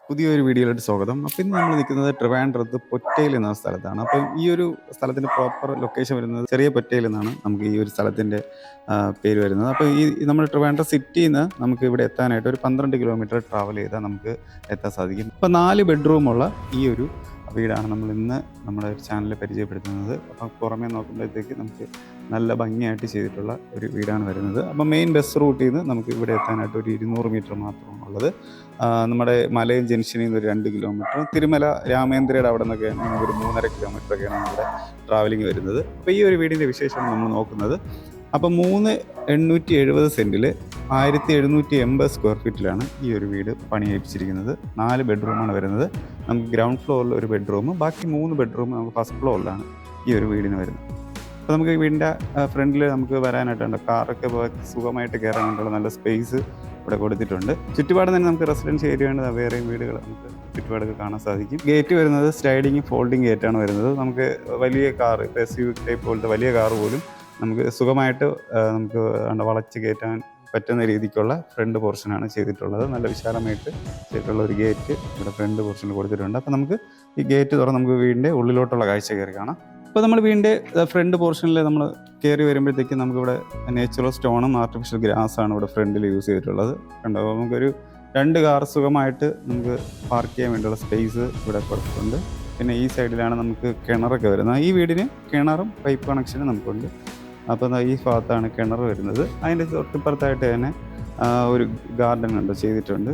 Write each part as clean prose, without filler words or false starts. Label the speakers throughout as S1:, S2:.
S1: പുതിയൊരു വീഡിയോയിലോട്ട് സ്വാഗതം. അപ്പോൾ ഇന്ന് നമ്മൾ നിൽക്കുന്നത് ട്രിവാൻഡ്രത്ത് പൊറ്റയിൽ എന്ന സ്ഥലത്താണ്. അപ്പം ഈ ഒരു സ്ഥലത്തിൻ്റെ പ്രോപ്പർ ലൊക്കേഷൻ വരുന്നത് ചെറിയ പൊറ്റയിൽ എന്നാണ് നമുക്ക് ഈ ഒരു സ്ഥലത്തിൻ്റെ പേര് വരുന്നത്. അപ്പോൾ ഈ നമ്മുടെ ട്രിവാൻഡ്രം സിറ്റിയിൽ നിന്ന് നമുക്ക് ഇവിടെ എത്താനായിട്ട് ഒരു 12 കിലോമീറ്റർ ട്രാവൽ ചെയ്താൽ നമുക്ക് എത്താൻ സാധിക്കും. അപ്പോൾ 4 ബെഡ്റൂമുള്ള ഈ ഒരു വീടാണ് നമ്മൾ ഇന്ന് നമ്മുടെ ഒരു ചാനലിൽ പരിചയപ്പെടുത്തുന്നത്. അപ്പം പുറമേ നോക്കുമ്പോഴത്തേക്ക് നമുക്ക് നല്ല ഭംഗിയായിട്ട് ചെയ്തിട്ടുള്ള ഒരു വീടാണ് വരുന്നത്. അപ്പം മെയിൻ ബസ് റൂട്ടിൽ നിന്ന് നമുക്ക് ഇവിടെ എത്താനായിട്ട് ഒരു 200 മീറ്റർ മാത്രമാണുള്ളത്. നമ്മുടെ മലയം ജംഗ്ഷനിൽ നിന്ന് ഒരു 2 കിലോമീറ്റർ, തിരുമല രാമേന്ദ്രയുടെ അവിടെ നിന്നൊക്കെ നമുക്കൊരു 3.5 കിലോമീറ്ററൊക്കെയാണ് നമ്മുടെ ട്രാവലിംഗ് വരുന്നത്. അപ്പോൾ ഈ ഒരു വീടിൻ്റെ വിശേഷമാണ് നമ്മൾ നോക്കുന്നത്. അപ്പം 3,870 സെൻറ്റിൽ 1,780 സ്ക്വയർ ഫീറ്റിലാണ് ഈ ഒരു വീട് പണിയേൽപ്പിച്ചിരിക്കുന്നത്. 4 ബെഡ്റൂമാണ് വരുന്നത്. നമുക്ക് ഗ്രൗണ്ട് ഫ്ലോറിൽ ഒരു ബെഡ്റൂം, ബാക്കി 3 ബെഡ്റൂം നമുക്ക് ഫസ്റ്റ് ഫ്ലോറിലാണ് ഈ ഒരു വീടിന് വരുന്നത്. അപ്പോൾ നമുക്ക് ഈ വീടിൻ്റെ ഫ്രണ്ടിൽ നമുക്ക് വരാനായിട്ടുണ്ട്, കാറൊക്കെ സുഖമായിട്ട് കയറാനായിട്ടുള്ള നല്ല സ്പേസ് ഇവിടെ കൊടുത്തിട്ടുണ്ട്. ചുറ്റുപാട് തന്നെ നമുക്ക് റെസിഡൻഷ്യൽ ഏരിയയാണ്, വേറെ വീടുകൾ നമുക്ക് ചുറ്റുപാടൊക്കെ കാണാൻ സാധിക്കും. ഗേറ്റ് വരുന്നത് സ്ലൈഡിങ് ഫോൾഡിങ് ഗേറ്റാണ് വരുന്നത്. നമുക്ക് വലിയ കാർ, ഇപ്പോൾ SUV ടൈപ്പ് പോലത്തെ വലിയ കാർ പോലും നമുക്ക് സുഖമായിട്ട് നമുക്ക് വളച്ച് കയറ്റാൻ പറ്റുന്ന രീതിക്കുള്ള ഫ്രണ്ട് പോർഷനാണ് ചെയ്തിട്ടുള്ളത്. നല്ല വിശാലമായിട്ട് ചെയ്തിട്ടുള്ള ഒരു ഗേറ്റ് ഇവിടെ ഫ്രണ്ട് പോർഷനിൽ കൊടുത്തിട്ടുണ്ട്. അപ്പോൾ നമുക്ക് ഈ ഗേറ്റ് തുറന്ന് നമുക്ക് വീടിൻ്റെ ഉള്ളിലോട്ടുള്ള കാഴ്ച കയറി കാണാം. അപ്പോൾ നമ്മൾ വീടിൻ്റെ ഫ്രണ്ട് പോർഷനിൽ നമ്മൾ കയറി വരുമ്പോഴത്തേക്കും നമുക്കിവിടെ നാച്ചുറൽ സ്റ്റോണും ആർട്ടിഫിഷ്യൽ ഗ്രാസാണ് ഇവിടെ ഫ്രണ്ടിൽ യൂസ് ചെയ്തിട്ടുള്ളത്. കണ്ടോ, നമുക്കൊരു 2 കാർ സുഖമായിട്ട് നമുക്ക് പാർക്ക് ചെയ്യാൻ വേണ്ടിയുള്ള സ്പേസ് ഇവിടെ കൊടുത്തിട്ടുണ്ട്. പിന്നെ ഈ സൈഡിലാണ് നമുക്ക് കിണറൊക്കെ വരുന്നത്. ഈ വീടിന് കിണറും പൈപ്പ് കണക്ഷനും നമുക്കുണ്ട്. അപ്പോൾ ഈ ഭാഗത്താണ് കിണർ വരുന്നത്. അതിൻ്റെ തൊട്ടിപ്പുറത്തായിട്ട് തന്നെ ഒരു ഗാർഡൻ ഉണ്ട്, ചെയ്തിട്ടുണ്ട്.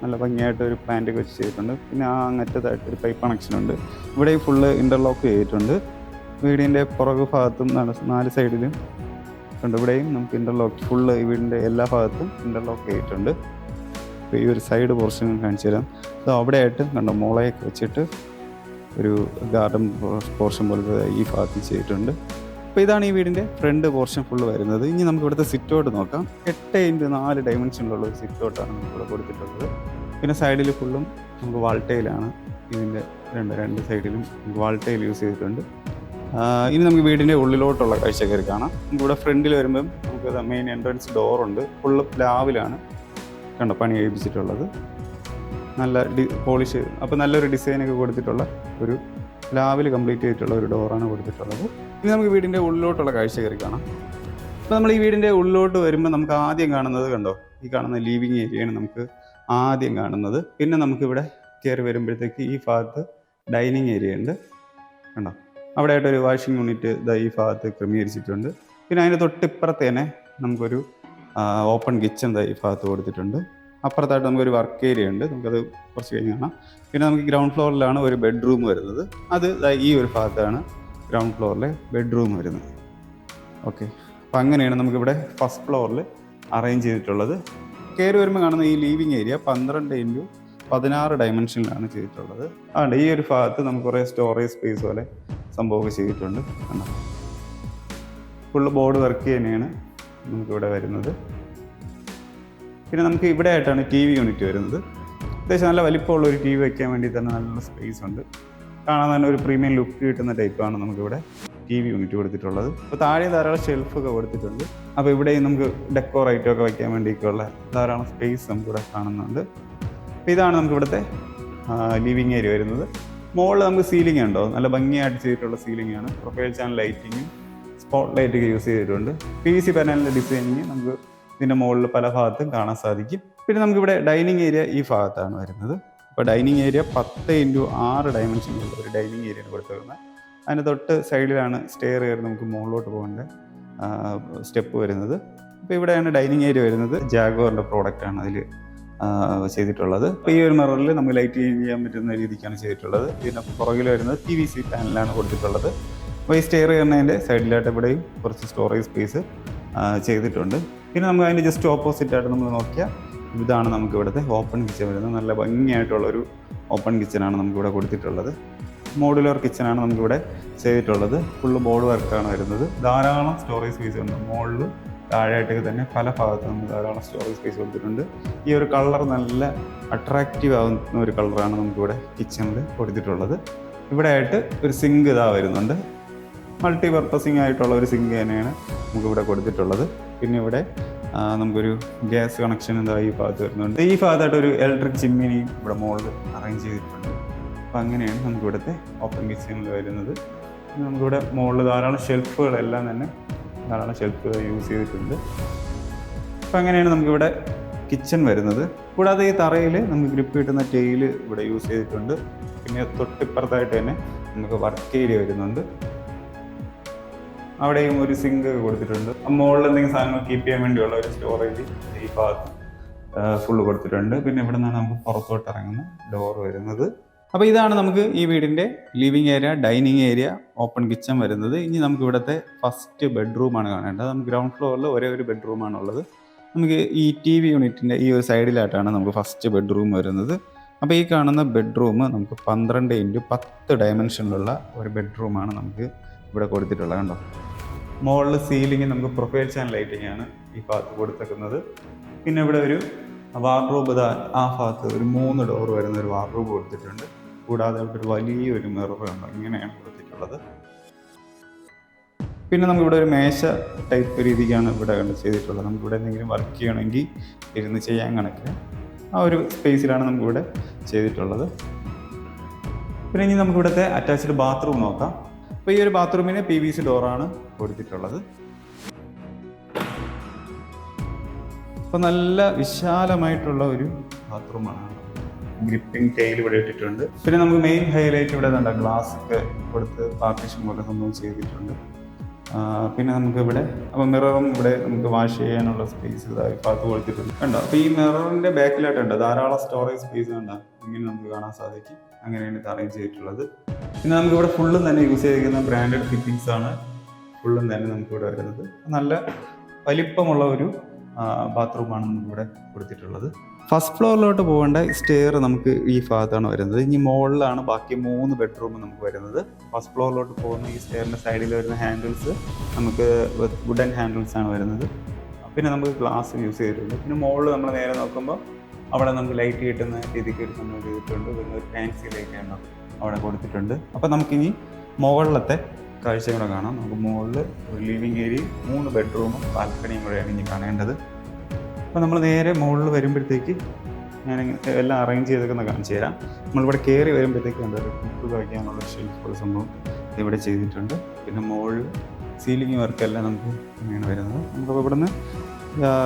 S1: നല്ല ഭംഗിയായിട്ട് ഒരു പ്ലാന്റൊക്കെ വെച്ച് ചെയ്തിട്ടുണ്ട്. പിന്നെ ആ അങ്ങറ്റത്തായിട്ട് ഒരു പൈപ്പ് കണക്ഷനുണ്ട്. ഇവിടെയും ഫുള്ള് ഇൻ്റർലോക്ക് ചെയ്തിട്ടുണ്ട്. വീടിൻ്റെ പുറകു ഭാഗത്തും 4 സൈഡിലും ഉണ്ട്. ഇവിടെയും നമുക്ക് ഇൻ്റർലോക്ക് ഫുള്ള് ഈ വീടിൻ്റെ എല്ലാ ഭാഗത്തും ഇൻ്റർലോക്ക് ചെയ്തിട്ടുണ്ട്. അപ്പോൾ ഈ ഒരു സൈഡ് പോർഷൻ കാണിച്ചു തരാം. അപ്പോൾ അവിടെ ആയിട്ട് കണ്ടോ, മുളയൊക്കെ വെച്ചിട്ട് ഒരു ഗാർഡൻ പോർഷൻ പോലത്തെ ഈ ഭാഗത്ത് ചെയ്തിട്ടുണ്ട്. അപ്പോൾ ഇതാണ് ഈ വീടിൻ്റെ ഫ്രണ്ട് പോർഷൻ ഫുള്ള് വരുന്നത്. ഇനി നമുക്ക് ഇവിടുത്തെ സിറ്റ് ഔട്ട് നോക്കാം. 8x4 ഡയമെൻഷനിലുള്ള ഒരു സിറ്റ് ഔട്ടാണ് നമുക്കിവിടെ കൊടുത്തിട്ടുള്ളത്. പിന്നെ സൈഡിൽ ഫുള്ളും നമുക്ക് വാൾട്ടയിലാണ്. ഇതിൻ്റെ രണ്ട് സൈഡിലും വാൾട്ടയിൽ യൂസ് ചെയ്തിട്ടുണ്ട്. ഇനി നമുക്ക് വീടിൻ്റെ ഉള്ളിലോട്ടുള്ള കാഴ്ച കയറി കാണാം. നമുക്കിവിടെ ഫ്രണ്ടിൽ വരുമ്പം നമുക്ക് മെയിൻ എൻട്രൻസ് ഡോറുണ്ട്. ഫുള്ള് പ്ലാവിലാണ് കണ്ടോ പണി കഴിപ്പിച്ചിട്ടുള്ളത്. നല്ല പോളിഷ്, അപ്പോൾ നല്ലൊരു ഡിസൈനൊക്കെ കൊടുത്തിട്ടുള്ള ഒരു പ്ലാവിൽ കംപ്ലീറ്റ് ചെയ്തിട്ടുള്ള ഒരു ഡോറാണ് കൊടുത്തിട്ടുള്ളത്. ഇനി നമുക്ക് വീടിൻ്റെ ഉള്ളിലോട്ടുള്ള കാഴ്ച കയറി കാണാം. അപ്പോൾ നമ്മൾ ഈ വീടിൻ്റെ ഉള്ളിലോട്ട് വരുമ്പോൾ നമുക്ക് ആദ്യം കാണുന്നത് കണ്ടോ, ഈ കാണുന്ന ലിവിങ് ഏരിയയാണ് നമുക്ക് ആദ്യം കാണുന്നത്. പിന്നെ നമുക്കിവിടെ കയറി വരുമ്പോഴത്തേക്ക് ഈ ഭാഗത്ത് ഡൈനിങ് ഏരിയ ഉണ്ട് കണ്ടോ. അവിടെ ആയിട്ടൊരു വാഷിംഗ് യൂണിറ്റ് ഈ ഭാഗത്ത് ക്രമീകരിച്ചിട്ടുണ്ട്. പിന്നെ അതിൻ്റെ തൊട്ടിപ്പുറത്ത് തന്നെ നമുക്കൊരു ഓപ്പൺ കിച്ചൺ ഈ ഭാഗത്ത് കൊടുത്തിട്ടുണ്ട്. അപ്പുറത്തായിട്ട് നമുക്കൊരു വർക്ക് ഏരിയ ഉണ്ട്, നമുക്കത് കുറച്ച് കഴിഞ്ഞ് കാണാം. പിന്നെ നമുക്ക് ഗ്രൗണ്ട് ഫ്ലോറിലാണ് ഒരു ബെഡ്റൂം വരുന്നത്. അത് ഈ ഒരു ഭാഗത്താണ് ഗ്രൗണ്ട് ഫ്ലോറിലെ ബെഡ്റൂം വരുന്നത്. ഓക്കെ, അപ്പോൾ അങ്ങനെയാണ് നമുക്കിവിടെ ഫസ്റ്റ് ഫ്ലോറിൽ അറേഞ്ച് ചെയ്തിട്ടുള്ളത്. കയറി വരുമ്പോൾ കാണുന്ന ഈ ലിവിങ് ഏരിയ 12x16 ഡയമെൻഷനിലാണ് ചെയ്തിട്ടുള്ളത്. അതുകൊണ്ട് ഈ ഒരു ഭാഗത്ത് നമുക്ക് കുറേ സ്റ്റോറേജ് സ്പേസ് പോലെ സംഭവമൊക്കെ ചെയ്തിട്ടുണ്ട്. ഫുള്ള് ബോർഡ് വർക്ക് തന്നെയാണ് നമുക്കിവിടെ വരുന്നത്. പിന്നെ നമുക്ക് ഇവിടെ ആയിട്ടാണ് TV യൂണിറ്റ് വരുന്നത്. അത്യാവശ്യം നല്ല വലിപ്പമുള്ള ഒരു TV വയ്ക്കാൻ വേണ്ടി തന്നെ നല്ല സ്പേസ് ഉണ്ട്. കാണാൻ തന്നെ ഒരു പ്രീമിയം ലുക്ക് കിട്ടുന്ന ടൈപ്പാണ് നമുക്കിവിടെ TV യൂണിറ്റ് കൊടുത്തിട്ടുള്ളത്. അപ്പോൾ താഴെ ധാരാളം ഷെൽഫൊക്കെ കൊടുത്തിട്ടുണ്ട്. അപ്പോൾ ഇവിടെയും നമുക്ക് ഡെക്കോർ ഐറ്റമൊക്കെ വയ്ക്കാൻ വേണ്ടിയിട്ടുള്ള ധാരാളം സ്പേസ് നമുക്കിവിടെ കാണുന്നുണ്ട്. അപ്പോൾ ഇതാണ് നമുക്കിവിടുത്തെ ലിവിങ് ഏരിയ വരുന്നത്. മുകളിൽ നമുക്ക് സീലിംഗ് ഉണ്ടോ, നല്ല ഭംഗിയായിട്ട് ചെയ്തിട്ടുള്ള സീലിംഗ് ആണ്. പ്രൊഫൈൽ ചാനൽ ലൈറ്റിങ്ങും സ്പോട്ട് ലൈറ്റൊക്കെ യൂസ് ചെയ്തിട്ടുണ്ട്. PVC പാനലിൻ്റെ ഡിസൈനിങ് നമുക്ക് ഇതിൻ്റെ മുകളിൽ പല ഭാഗത്തും കാണാൻ സാധിക്കും. പിന്നെ നമുക്കിവിടെ ഡൈനിങ് ഏരിയ ഈ ഭാഗത്താണ് വരുന്നത്. അപ്പോൾ ഡൈനിങ് ഏരിയ 10x6 ഡയമെൻഷനിലുള്ള ഒരു ഡൈനിങ് ഏരിയയാണ് കൊടുത്തിരുന്നത്. അതിന് തൊട്ട് സൈഡിലാണ് സ്റ്റെയർ കയറി നമുക്ക് മുകളിലോട്ട് പോകേണ്ട സ്റ്റെപ്പ് വരുന്നത്. അപ്പോൾ ഇവിടെയാണ് ഡൈനിങ് ഏരിയ വരുന്നത്. ജാഗ്വാറിൻ്റെ പ്രോഡക്റ്റാണ് അതിൽ ചെയ്തിട്ടുള്ളത്. അപ്പോൾ ഈ ഒരു മിററിൽ നമുക്ക് ലൈറ്റ് ചെയ്യാൻ പറ്റുന്ന രീതിക്കാണ് ചെയ്തിട്ടുള്ളത്. പിന്നെ പുറകിൽ വരുന്നത് PVC പാനലാണ് കൊടുത്തിട്ടുള്ളത്. അപ്പോൾ ഈ സ്റ്റെയർ കയറുന്നതിൻ്റെ സൈഡിലായിട്ട് ഇവിടെയും കുറച്ച് സ്റ്റോറേജ് സ്പേസ് ചെയ്തിട്ടുണ്ട്. പിന്നെ നമുക്ക് അതിൻ്റെ ജസ്റ്റ് ഓപ്പോസിറ്റായിട്ട് നമ്മൾ നോക്കിയാൽ ഇതാണ് നമുക്ക് ഇവിടുത്തെ ഓപ്പൺ കിച്ചൺ വരുന്നത്. നല്ല ഭംഗിയായിട്ടുള്ളൊരു ഓപ്പൺ കിച്ചനാണ് നമുക്കിവിടെ കൊടുത്തിട്ടുള്ളത്. മോഡുലർ കിച്ചനാണ് നമുക്കിവിടെ ചെയ്തിട്ടുള്ളത്. ഫുള്ള് ബോർഡ് വർക്കാണ് വരുന്നത്. ധാരാളം സ്റ്റോറേജ് സ്പേസ് ഉണ്ട്. മുകളിൽ താഴെയായിട്ടൊക്കെ തന്നെ പല ഭാഗത്തും നമുക്ക് ധാരാളം സ്റ്റോറേജ് സ്പേസ് കൊടുത്തിട്ടുണ്ട്. ഈ ഒരു കളർ നല്ല അട്രാക്റ്റീവ് ആവുന്ന ഒരു കളറാണ് നമുക്കിവിടെ കിച്ചണിൽ കൊടുത്തിട്ടുള്ളത്. ഇവിടെ ആയിട്ട് ഒരു സിങ്ക് വരുന്നുണ്ട്. മൾട്ടി പർപ്പസിങ് ആയിട്ടുള്ള ഒരു സിങ്ക് തന്നെയാണ് നമുക്കിവിടെ കൊടുത്തിട്ടുള്ളത്. പിന്നെ ഇവിടെ നമുക്കൊരു ഗ്യാസ് കണക്ഷൻ എന്താ ഈ ഭാഗത്ത് വരുന്നുണ്ട്. ഈ ഭാഗത്തായിട്ട് ഒരു ഇലക്ട്രിക് ചിമ്മിനിയും ഇവിടെ മുകളിൽ അറേഞ്ച് ചെയ്തിട്ടുണ്ട്. അപ്പോൾ അങ്ങനെയാണ് നമുക്ക് ഇവിടുത്തെ ഓപ്പൺ കിച്ചണിൽ വരുന്നത്. നമുക്കിവിടെ മുകളിൽ ധാരാളം ഷെൽഫുകളെല്ലാം തന്നെ ധാരാളം ഷെൽഫുകൾ യൂസ് ചെയ്തിട്ടുണ്ട്. അപ്പോൾ അങ്ങനെയാണ് നമുക്കിവിടെ കിച്ചൺ വരുന്നത്. കൂടാതെ ഈ തറയിൽ നമുക്ക് ഗ്രിപ്പ് കിട്ടുന്ന ടെയിൽ ഇവിടെ യൂസ് ചെയ്തിട്ടുണ്ട്. പിന്നെ തൊട്ടിപ്പുറത്തായിട്ട് തന്നെ നമുക്ക് വർക്ക് ഏരിയ വരുന്നുണ്ട്. അവിടെയും ഒരു സിങ്ക് കൊടുത്തിട്ടുണ്ട്. മുകളിൽ എന്തെങ്കിലും സാധനങ്ങൾ കീപ്പ് ചെയ്യാൻ വേണ്ടിയുള്ള ഒരു സ്റ്റോറേജ് ഈ ഭാഗത്ത് ഫുള്ള് കൊടുത്തിട്ടുണ്ട്. പിന്നെ ഇവിടെ നിന്നാണ് നമുക്ക് പുറത്തോട്ട് ഇറങ്ങുന്ന ഡോർ വരുന്നത്. അപ്പോൾ ഇതാണ് നമുക്ക് ഈ വീടിൻ്റെ living area, dining area, open kitchen വരുന്നത്. ഇനി നമുക്ക് ഇവിടുത്തെ ഫസ്റ്റ് ബെഡ്റൂമാണ് കാണേണ്ടത്. നമുക്ക് ഗ്രൗണ്ട് ഫ്ലോറിൽ ഒരേ ഒരു ബെഡ്റൂമാണുള്ളത്. നമുക്ക് ഈ TV യൂണിറ്റിൻ്റെ ഈ ഒരു സൈഡിലായിട്ടാണ് നമുക്ക് ഫസ്റ്റ് ബെഡ്റൂം വരുന്നത്. അപ്പോൾ ഈ കാണുന്ന ബെഡ്റൂം നമുക്ക് 12x10 ഡയമെൻഷനിലുള്ള ഒരു ബെഡ്റൂമാണ് നമുക്ക് ഇവിടെ കൊടുത്തിട്ടുള്ളത്. കണ്ടോ, മുകളിൽ സീലിംഗ് നമുക്ക് പ്രൊഫൈൽ ചാനൽ ലൈറ്റിംഗ് ആണ് ഈ ഭാഗത്ത് കൊടുത്തേക്കുന്നത്. പിന്നെ ഇവിടെ ഒരു വാർഡ്രോബ്, ആ ഭാഗത്ത് ഒരു 3 ഡോർ വരുന്ന ഒരു വാർഡ്രോബ് കൊടുത്തിട്ടുണ്ട്. കൂടാതെ ഇവിടെ ഒരു വലിയൊരു മിറർ കണ്ടോ, ഇങ്ങനെയാണ് കൊടുത്തിട്ടുള്ളത്. പിന്നെ നമുക്കിവിടെ ഒരു മേശ ടൈപ്പ് രീതിക്കാണ് ഇവിടെ ചെയ്തിട്ടുള്ളത്. നമുക്കിവിടെ എന്തെങ്കിലും വർക്ക് ചെയ്യണമെങ്കിൽ ഇരുന്ന് ചെയ്യാൻ കണക്കിന് ആ ഒരു സ്പേസിലാണ് നമുക്കിവിടെ ചെയ്തിട്ടുള്ളത്. പിന്നെ ഇനി നമുക്കിവിടുത്തെ അറ്റാച്ച്ഡ് ബാത്റൂം നോക്കാം. അപ്പോൾ ഈ ഒരു ബാത്റൂമിന് PVC ഡോറാണ് കൊടുത്തിട്ടുള്ളത്. അപ്പോൾ നല്ല വിശാലമായിട്ടുള്ള ഒരു ബാത്റൂമാണ്. ഗ്രിപ്പിംഗ് ടൈൽ ഇവിടെ ഇട്ടിട്ടുണ്ട്. പിന്നെ നമുക്ക് മെയിൻ ഹൈലൈറ്റ് ഇവിടെ നല്ല ഗ്ലാസ് ഒക്കെ കൊടുത്ത് പാർട്ടീഷൻ പോലെ സംഭവം ചെയ്തിട്ടുണ്ട്. പിന്നെ നമുക്ക് ഇവിടെ അപ്പോൾ മിററും ഇവിടെ നമുക്ക് വാഷ് ചെയ്യാനുള്ള സ്പേസ് ഭാഗത്ത് കൊടുത്തിട്ടുണ്ട്. കണ്ടോ, അപ്പോൾ ഈ മിററിൻ്റെ ബാക്കിലായിട്ടുണ്ട് ധാരാളം സ്റ്റോറേജ് സ്പേസ് കണ്ടോ, ഇങ്ങനെ നമുക്ക് കാണാൻ സാധിക്കും. അങ്ങനെയാണ് ഇത് അറേഞ്ച് ചെയ്തിട്ടുള്ളത്. പിന്നെ നമുക്കിവിടെ ഫുള്ളും തന്നെ യൂസ് ചെയ്തിരിക്കുന്ന ബ്രാൻഡഡ് ഫിറ്റിംഗ്സ് ആണ് ഫുള്ളും തന്നെ നമുക്കിവിടെ വരുന്നത്. നല്ല വലിപ്പമുള്ള ഒരു ബാത്റൂമാണ് നമുക്കിവിടെ കൊടുത്തിട്ടുള്ളത്. ഫസ്റ്റ് ഫ്ലോറിലോട്ട് പോകേണ്ട സ്റ്റെയർ നമുക്ക് ഈ ഭാഗത്താണ് വരുന്നത്. ഇനി മുകളിലാണ് ബാക്കി 3 ബെഡ്റൂം നമുക്ക് വരുന്നത്. ഫസ്റ്റ് ഫ്ലോറിലോട്ട് പോകുന്ന ഈ സ്റ്റെയറിൻ്റെ സൈഡിൽ വരുന്ന ഹാൻഡിൽസ് നമുക്ക് വുഡൻ ഹാൻഡിൽസ് ആണ് വരുന്നത്. പിന്നെ നമുക്ക് ഗ്ലാസ് യൂസ് ചെയ്തിട്ടുണ്ട്. പിന്നെ മുകളിൽ നമ്മൾ നേരെ നോക്കുമ്പോൾ അവിടെ നമുക്ക് ലൈറ്റ് കിട്ടുന്ന രീതിക്ക് ഒരു സംഭവം ചെയ്തിട്ടുണ്ട്. പിന്നെ ഒരു ഫാൻസി ലൈറ്റാണ് അവിടെ കൊടുത്തിട്ടുണ്ട്. അപ്പോൾ നമുക്കിനി മുകളിലത്തെ കാഴ്ച കൂടെ കാണാം. നമുക്ക് മുകളിൽ ഒരു ലിവിങ് ഏരിയയും 3 ബെഡ്റൂമും ബാൽക്കണിയും കൂടെയാണ് ഇനി കാണേണ്ടത്. അപ്പോൾ നമ്മൾ നേരെ മുകളിൽ വരുമ്പോഴത്തേക്ക് ഞാൻ എല്ലാം അറേഞ്ച് ചെയ്തൊക്കെ കാണിച്ചു തരാം. നമ്മളിവിടെ കയറി വരുമ്പോഴത്തേക്ക് എന്തായാലും കുക്ക് വയ്ക്കാനുള്ള ഷെൽഫ് പോലെ സംഭവം ഇവിടെ ചെയ്തിട്ടുണ്ട്. പിന്നെ മുകളിൽ സീലിംഗ് വർക്കെല്ലാം നമുക്ക് ഇങ്ങനെയാണ് വരുന്നത്. നമുക്കപ്പോൾ ഇവിടെ നിന്ന്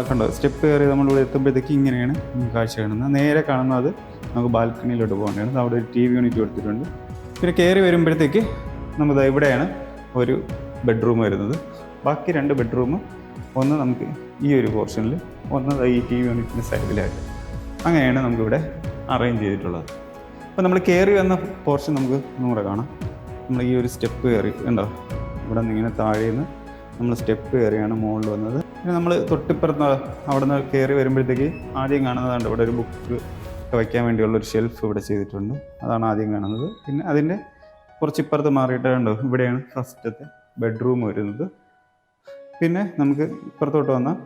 S1: കണ്ടോ സ്റ്റെപ്പ് കയറി നമ്മളിവിടെ എത്തുമ്പോഴത്തേക്ക് ഇങ്ങനെയാണ് കാഴ്ച കാണുന്നത്. നേരെ കാണുന്നത് നമുക്ക് ബാൽക്കണിയിലോട്ട് പോകേണ്ടതാണ്. അവിടെ ഒരു TV യൂണിറ്റ് കൊടുത്തിട്ടുണ്ട്. പിന്നെ കയറി വരുമ്പോഴത്തേക്ക് നമുക്ക് ഇവിടെയാണ് ഒരു ബെഡ്റൂം വരുന്നത്. ബാക്കി 2 ബെഡ്റൂം, ഒന്ന് നമുക്ക് ഈ ഒരു പോർഷനിൽ, ഒന്ന് ഈ TV യൂണിറ്റിൻ്റെ സൈഡിലായിട്ട്. അങ്ങനെയാണ് നമുക്കിവിടെ അറേഞ്ച് ചെയ്തിട്ടുള്ളത്. അപ്പോൾ നമ്മൾ കയറി വന്ന പോർഷൻ നമുക്ക് ഒന്നുകൂടെ കാണാം. നമ്മൾ ഈ ഒരു സ്റ്റെപ്പ് കയറി ഉണ്ടോ, ഇവിടെ നിന്ന് ഇങ്ങനെ താഴേന്ന് നമ്മൾ സ്റ്റെപ്പ് കയറിയാണ് മുകളിൽ വന്നത്. പിന്നെ നമ്മൾ തൊട്ടിപ്പുറത്ത് അവിടെ നിന്ന് കയറി വരുമ്പോഴത്തേക്ക് ആദ്യം കാണുന്നതാണ് ഇവിടെ ഒരു ബുക്ക് ഒക്കെ വയ്ക്കാൻ വേണ്ടിയുള്ളൊരു ഷെൽഫ് ഇവിടെ ചെയ്തിട്ടുണ്ട്. അതാണ് ആദ്യം കാണുന്നത്. പിന്നെ അതിൻ്റെ കുറച്ചിപ്പുറത്ത് മാറിയിട്ട് കണ്ടോ, ഇവിടെയാണ് ഫസ്റ്റത്തെ ബെഡ്റൂം വരുന്നത്. പിന്നെ നമുക്ക് ഇപ്പുറത്തോട്ട് വന്നാൽ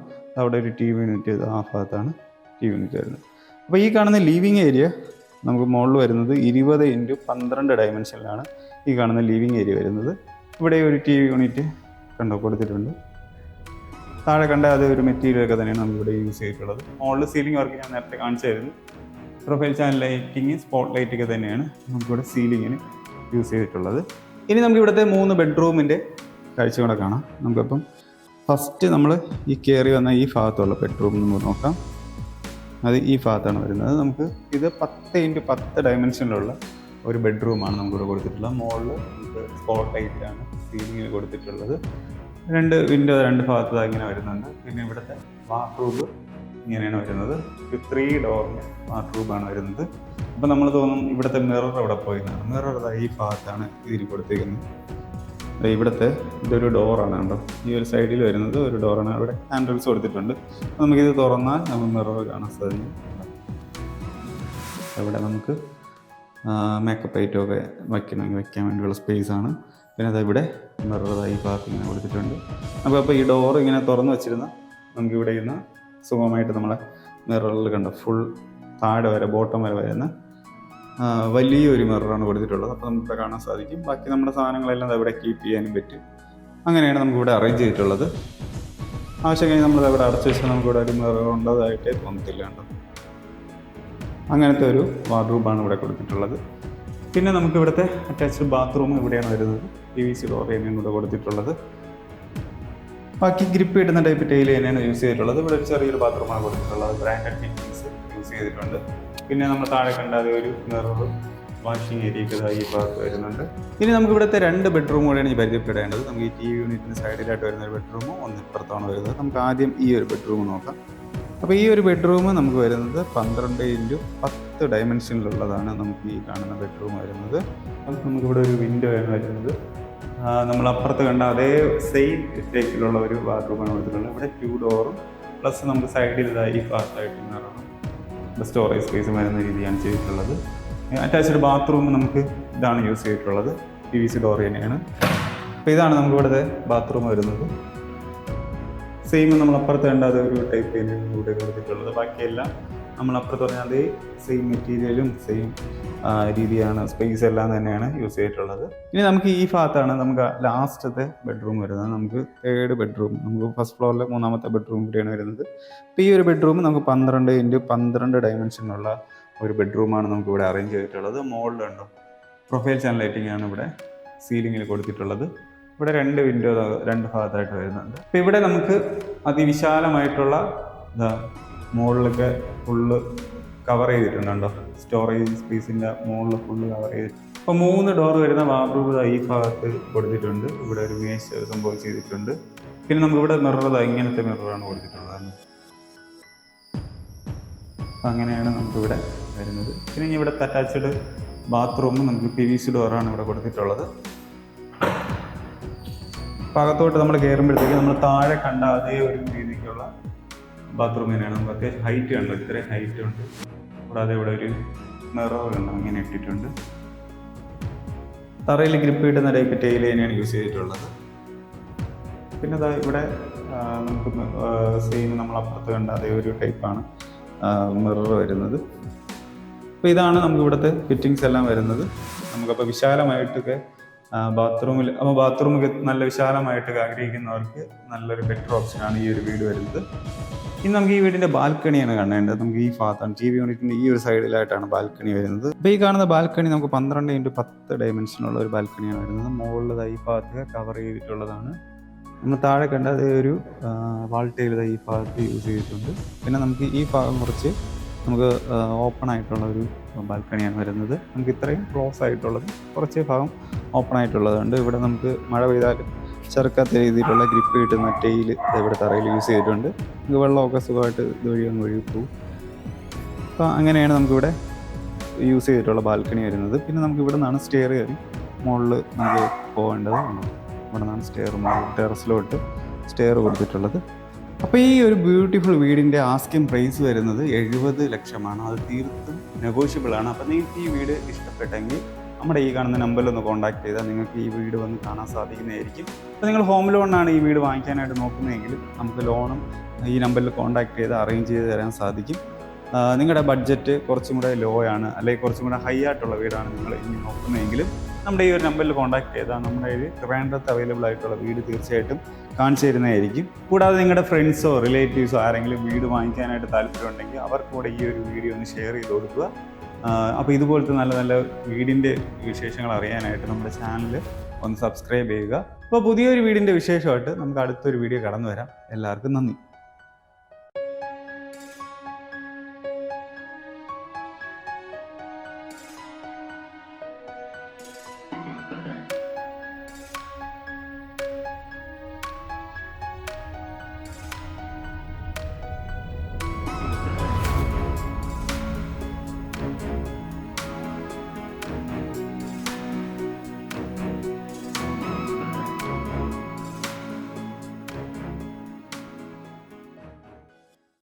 S1: അവിടെ ഒരു TV യൂണിറ്റ്, ആ ഭാഗത്താണ് TV യൂണിറ്റ് വരുന്നത്. അപ്പോൾ ഈ കാണുന്ന ലിവിങ് ഏരിയ നമുക്ക് മുകളിൽ വരുന്നത് 20x12 ഡയമെൻഷനിലാണ് ഈ കാണുന്ന ലിവിങ് ഏരിയ വരുന്നത്. ഇവിടെ ഒരു TV യൂണിറ്റ് കണ്ടോ കൊടുത്തിട്ടുണ്ട്. താഴെ കണ്ട അത് ഒരു മെറ്റീരിയലൊക്കെ തന്നെയാണ് നമുക്കിവിടെ യൂസ് ചെയ്തിട്ടുള്ളത്. മുകളിൽ സീലിംഗ് വർക്ക് ഞാൻ നേരത്തെ കാണിച്ചായിരുന്നു. പ്രൊഫൈൽ ചാനൽ ലൈറ്റിങ്, സ്പോട്ട് ലൈറ്റൊക്കെ തന്നെയാണ് നമുക്കിവിടെ സീലിങ്ങിന് യൂസ് ചെയ്തിട്ടുള്ളത്. ഇനി നമുക്ക് ഇവിടുത്തെ 3 ബെഡ്റൂമിൻ്റെ കാഴ്ച കൂടെ കാണാം. നമുക്കപ്പം ഫസ്റ്റ് നമ്മൾ ഈ കയറി വന്ന ഈ ഭാഗത്തുള്ള ബെഡ്റൂം നമുക്ക് നോക്കാം. അത് ഈ ഭാഗത്താണ് വരുന്നത്. നമുക്ക് ഇത് 10x10 ഡയമെൻഷനിലുള്ള ഒരു ബെഡ്റൂമാണ് നമുക്കിവിടെ കൊടുത്തിട്ടുള്ളത്. മുകളിൽ നമുക്ക് സ്പോട്ട് ലൈറ്റാണ് സീലിങ്ങിൽ കൊടുത്തിട്ടുള്ളത്. 2 വിൻഡോ 2 ഭാഗത്ത് ഇങ്ങനെ വരുന്നുണ്ട്. പിന്നെ ഇവിടുത്തെ ബാത്റൂം ഇങ്ങനെയാണ് വരുന്നത്. ഒരു 3 ഡോറിൻ്റെ ബാത്റൂമാണ് വരുന്നത്. അപ്പോൾ നമ്മൾ തോന്നും ഇവിടുത്തെ മിറർ അവിടെ പോയിരുന്നാണ്. മിറർ ഈ ഭാഗത്താണ് ഇതിന് കൊടുത്തിരിക്കുന്നത്. ഇവിടുത്തെ ഇതൊരു ഡോറാണ് കണ്ടോ, ഈ ഒരു സൈഡിൽ വരുന്നത് ഒരു ഡോറാണ്. അവിടെ ഹാൻഡിൽസ് കൊടുത്തിട്ടുണ്ട്. നമുക്കിത് തുറന്നാൽ നമുക്ക് മിറർ കാണാൻ സാധിക്കും. ഇവിടെ നമുക്ക് മേക്കപ്പ് ഐറ്റം ഒക്കെ വയ്ക്കാൻ വേണ്ടിയുള്ള സ്പേസാണ്. പിന്നെ അതിവിടെ മിറർ ഈ ഭാഗത്ത് ഇങ്ങനെ കൊടുത്തിട്ടുണ്ട്. അപ്പോൾ ഈ ഡോർ ഇങ്ങനെ തുറന്ന് വെച്ചിരുന്ന നമുക്കിവിടെ ഇരുന്ന് സുഖമായിട്ട് നമ്മളെ മിററിൽ കണ്ടോ ഫുൾ താഴെ വരെ ബോട്ടം വരെ വരുന്ന വലിയൊരു മിററാണ് കൊടുത്തിട്ടുള്ളത്. അപ്പോൾ നമുക്കിവിടെ കാണാൻ സാധിക്കും. ബാക്കി നമ്മുടെ സാധനങ്ങളെല്ലാം ഇവിടെ കീപ്പ് ചെയ്യാനും പറ്റും. അങ്ങനെയാണ് നമുക്കിവിടെ അറേഞ്ച് ചെയ്തിട്ടുള്ളത്. ആവശ്യം കഴിഞ്ഞ് നമ്മൾ ഇവിടെ അടച്ചു വെച്ചാൽ നമുക്കിവിടെ ഒരു മിറർ ഉണ്ടതായിട്ടേ തോന്നത്തില്ല കേട്ടോ. അങ്ങനത്തെ ഒരു വാർഡ്രോബാണ് ഇവിടെ കൊടുത്തിട്ടുള്ളത്. പിന്നെ നമുക്ക് ഇവിടുത്തെ അറ്റാച്ച്ഡ് ബാത്റൂം ഇവിടെയാണ് വരുന്നത്. PVC ഡോർ തന്നെയാണ് ഇവിടെ കൊടുത്തിട്ടുള്ളത്. ബാക്കി ഗ്രിപ്പ് കിട്ടുന്ന ടൈപ്പ് ടൈൽ തന്നെയാണ് യൂസ് ചെയ്തിട്ടുള്ളത്. ഇവിടെ ഒരു ചെറിയൊരു ബാത്റൂമാണ് കൊടുത്തിട്ടുള്ളത്. ബ്രാൻഡഡ് ഫിറ്റിംഗ്സ് യൂസ് ചെയ്തിട്ടുണ്ട്. പിന്നെ നമ്മൾ താഴെ കണ്ട ഒരു മിറർ വാഷിംഗ് ഏരിയക്ക് ഈ ഭാഗത്ത് വരുന്നുണ്ട്. ഇനി നമുക്ക് ഇവിടുത്തെ 2 ബെഡ്റൂം കൂടെയാണ് ഈ പരിചയപ്പെടേണ്ടത്. നമുക്ക് ഈ TV യൂണിറ്റിന് സൈഡിലായിട്ട് വരുന്ന ഒരു ബെഡ്റൂമും ഇപ്പുറത്താണ് വരുന്നത്. നമുക്ക് ആദ്യം ഈ ഒരു ബെഡ്റൂം നോക്കാം. അപ്പോൾ ഈ ഒരു ബെഡ്റൂം നമുക്ക് വരുന്നത് 12x10 ഡയമെൻഷനിലുള്ളതാണ്. നമുക്ക് ഈ കാണുന്ന ബെഡ്റൂം വരുന്നത്. അത് നമുക്കിവിടെ ഒരു വിൻഡോ ആണ് വരുന്നത്. നമ്മൾ അപ്പുറത്ത് കണ്ട അതേ സെയിം ടൈപ്പിലുള്ള ഒരു ബാത്റൂമാണ് കൊടുത്തിട്ടുള്ളത്. ഇവിടെ 2 ഡോറും പ്ലസ് നമുക്ക് സൈഡിൽ ഈ ഭാഗത്തായിട്ട് മിററും സ്റ്റോറേജ് സ്പേസും വരുന്ന രീതിയാണ് ചെയ്തിട്ടുള്ളത്. അറ്റാച്ച്ഡ് ബാത്റൂം നമുക്ക് ഇതാണ് യൂസ് ചെയ്തിട്ടുള്ളത്. PVC ഡോർ തന്നെയാണ്. അപ്പോൾ ഇതാണ് നമുക്ക് ഇവിടുത്തെ ബാത്റൂം വരുന്നത്. സെയിം നമ്മൾ അപ്പുറത്ത് കണ്ട ഒരു ടൈപ്പ് തന്നെയാണ് ഇവിടെ കൊടുത്തിട്ടുള്ളത്. ബാക്കിയെല്ലാം നമ്മൾ അപ്പുറത്ത് പറഞ്ഞാൽ അതേ സെയിം മെറ്റീരിയലും സെയിം രീതിയാണ്, സ്പേസ് എല്ലാം തന്നെയാണ് യൂസ് ചെയ്തിട്ടുള്ളത്. ഇനി നമുക്ക് ഈ ഭാഗത്താണ് നമുക്ക് ലാസ്റ്റത്തെ ബെഡ്റൂം വരുന്നത്. നമുക്ക് 3rd ബെഡ്റൂം, നമുക്ക് ഫസ്റ്റ് ഫ്ലോറിലെ 3ാമത്തെ ബെഡ്റൂം കൂടിയാണ് വരുന്നത്. അപ്പോൾ ഈ ഒരു ബെഡ്റൂം നമുക്ക് 12x12 ഡയമെൻഷനുള്ള ഒരു ബെഡ്റൂമാണ് നമുക്ക് ഇവിടെ അറേഞ്ച് ചെയ്തിട്ടുള്ളത്. മുകളിലുണ്ടോ പ്രൊഫൈൽ ചാനൽ ലൈറ്റിംഗ് ആണ് ഇവിടെ സീലിങ്ങിൽ കൊടുത്തിട്ടുള്ളത്. ഇവിടെ 2 വിൻഡോ 2 ഭാഗത്തായിട്ട് വരുന്നുണ്ട്. അപ്പോൾ ഇവിടെ നമുക്ക് അതിവിശാലമായിട്ടുള്ള മുകളിലൊക്കെ ഫുള്ള് കവർ ചെയ്തിട്ടുണ്ടോ, സ്റ്റോറേജ് സ്പേസിൻ്റെ മുകളിൽ ഫുള്ള് കവർ ചെയ്തിട്ടുണ്ട്. അപ്പോൾ 3 ഡോർ വരുന്ന വാർഡ്രോബ് ഈ ഭാഗത്ത് കൊടുത്തിട്ടുണ്ട്. ഇവിടെ ഒരു മേശ സംഭവം ചെയ്തിട്ടുണ്ട്. പിന്നെ നമുക്കിവിടെ മിറർ ഇങ്ങനത്തെ മിററാണ് കൊടുത്തിട്ടുള്ളത്. അപ്പോൾ അങ്ങനെയാണ് നമുക്കിവിടെ വരുന്നത്. പിന്നെ ഇവിടെ അറ്റാച്ച്ഡ് ബാത്റൂം നമുക്ക് PVC ഡോറാണ് ഇവിടെ കൊടുത്തിട്ടുള്ളത്. ഭാഗത്തോട്ട് നമ്മൾ കയറുമ്പോഴത്തേക്ക് നമ്മൾ താഴെ കണ്ട അതേ ഒരു രീതിക്കുള്ള ബാത്റൂം തന്നെയാണ്. നമുക്ക് അത്യാവശ്യം ഹൈറ്റ് കണ്ടോ, ഇത്രയും ഹൈറ്റ് ഉണ്ട്. കൂടാതെ ഇവിടെ ഒരു മിറർ കണ്ടോ ഇങ്ങനെ ഇട്ടിട്ടുണ്ട്. തറയിൽ ഗ്രിപ്പ് കിട്ടുന്ന ടൈപ്പ് ടൈൽ തന്നെയാണ് യൂസ് ചെയ്തിട്ടുള്ളത്. പിന്നെ ഇവിടെ നമുക്ക് സെയിം നമ്മൾ അപ്പുറത്ത് കണ്ട അതേ ഒരു ടൈപ്പാണ് മിറർ വരുന്നത്. അപ്പോൾ ഇതാണ് നമുക്ക് ഇവിടുത്തെ ഫിറ്റിങ്സ് എല്ലാം വരുന്നത്. നമുക്കപ്പോൾ വിശാലമായിട്ടൊക്കെ ബാത്റൂമൊക്കെ നല്ല വിശാലമായിട്ടൊക്കെ ആഗ്രഹിക്കുന്നവർക്ക് നല്ലൊരു ബെറ്റർ ഓപ്ഷനാണ് ഈ ഒരു വീട് വരുന്നത്. ഇനി നമുക്ക് ഈ വീടിൻ്റെ ബാൽക്കണിയാണ് കാണേണ്ടത്. നമുക്ക് ഈ ഭാഗത്താണ് TV യൂണിറ്റിൻ്റെ ഈ ഒരു സൈഡിലായിട്ടാണ് ബാൽക്കണി വരുന്നത്. അപ്പോൾ ഈ കാണുന്ന ബാൽക്കണി നമുക്ക് 12x10 ഡയമെൻഷനുള്ള ഒരു ബാൽക്കണിയാണ് വരുന്നത്. മുകളിൽ ഈ ഭാഗത്ത് കവർ ചെയ്തിട്ടുള്ളതാണ്. നമ്മൾ താഴെ കണ്ട ഒരു വാൾ ടൈൽ ഈ ഭാഗത്ത് യൂസ് ചെയ്തിട്ടുണ്ട്. പിന്നെ നമുക്ക് ഈ ഭാഗം കുറച്ച് നമുക്ക് ഓപ്പൺ ആയിട്ടുള്ള ഒരു ബാൽക്കണിയാണ് വരുന്നത്. നമുക്ക് ഇത്രയും ക്ലോസ് ആയിട്ടുള്ളത്, കുറച്ച് ഭാഗം ഓപ്പൺ ആയിട്ടുള്ളതുണ്ട്. ഇവിടെ നമുക്ക് മഴ പെയ്താലും ചെറുക്കാത്ത രീതിയിലുള്ള ഗ്രിപ്പ് കിട്ടുന്ന ടൈൽ ഇവിടെ തറയിൽ യൂസ് ചെയ്തിട്ടുണ്ട്. നമുക്ക് വെള്ളമൊക്കെ സുഖമായിട്ട് ഇതുവഴി അങ്ങ് ഒഴുകി പോകും. അപ്പോൾ അങ്ങനെയാണ് നമുക്കിവിടെ യൂസ് ചെയ്തിട്ടുള്ള ബാൽക്കണി വരുന്നത്. പിന്നെ നമുക്ക് ഇവിടെ നിന്നാണ് സ്റ്റെയർ കയറി മുകളിൽ നമുക്ക് പോകേണ്ടത്. ഇവിടെ നിന്നാണ് സ്റ്റെയർ ടെറസിലോട്ട് സ്റ്റെയർ കൊടുത്തിട്ടുള്ളത്. അപ്പോൾ ഈ ഒരു ബ്യൂട്ടിഫുൾ വീടിൻ്റെ ആസ്കിംഗ് പ്രൈസ് വരുന്നത് 70 ലക്ഷമാണ്. അത് തീർത്തും നെഗോഷ്യബിളാണ്. അപ്പോൾ നിങ്ങൾക്ക് ഈ വീട് ഇഷ്ടപ്പെട്ടെങ്കിൽ നമ്മുടെ ഈ കാണുന്ന നമ്പറിൽ ഒന്ന് കോൺടാക്ട് ചെയ്താൽ നിങ്ങൾക്ക് ഈ വീട് വന്ന് കാണാൻ സാധിക്കുന്നതായിരിക്കും. അപ്പോൾ നിങ്ങൾ ഹോം ലോണാണ് ഈ വീട് വാങ്ങിക്കാനായിട്ട് നോക്കുന്നതെങ്കിൽ നമുക്ക് ലോണും ഈ നമ്പറിൽ കോൺടാക്ട് ചെയ്ത് അറേഞ്ച് ചെയ്ത് തരാൻ സാധിക്കും. നിങ്ങളുടെ ബഡ്ജറ്റ് കുറച്ചും കൂടെ ലോ ആണ്, അല്ലെങ്കിൽ കുറച്ചും കൂടെ ഹൈ ആയിട്ടുള്ള വീടാണ് നിങ്ങൾ ഇനി നോക്കുന്നതെങ്കിലും നമ്മുടെ ഈ ഒരു നമ്പറിൽ കോൺടാക്ട് ചെയ്താൽ നമ്മുടെ ഒരു ട്രിവാൻഡ്രത്ത് അവൈലബിൾ ആയിട്ടുള്ള വീട് തീർച്ചയായിട്ടും കാണിച്ചു തരുന്നതായിരിക്കും. കൂടാതെ നിങ്ങളുടെ ഫ്രണ്ട്സോ റിലേറ്റീവ്സോ ആരെങ്കിലും വീട് വാങ്ങിക്കാനായിട്ട് താല്പര്യമുണ്ടെങ്കിൽ അവർക്ക് കൂടെ ഈ ഒരു വീഡിയോ ഒന്ന് ഷെയർ ചെയ്ത് കൊടുക്കുക. അപ്പോൾ ഇതുപോലത്തെ നല്ല നല്ല വീടിൻ്റെ വിശേഷങ്ങൾ അറിയാനായിട്ട് നമ്മുടെ ചാനൽ ഒന്ന് സബ്സ്ക്രൈബ് ചെയ്യുക. അപ്പോൾ പുതിയൊരു വീടിൻ്റെ വിശേഷമായിട്ട് നമുക്ക് അടുത്തൊരു വീഡിയോ കടന്നു വരാം. എല്ലാവർക്കും നന്ദി.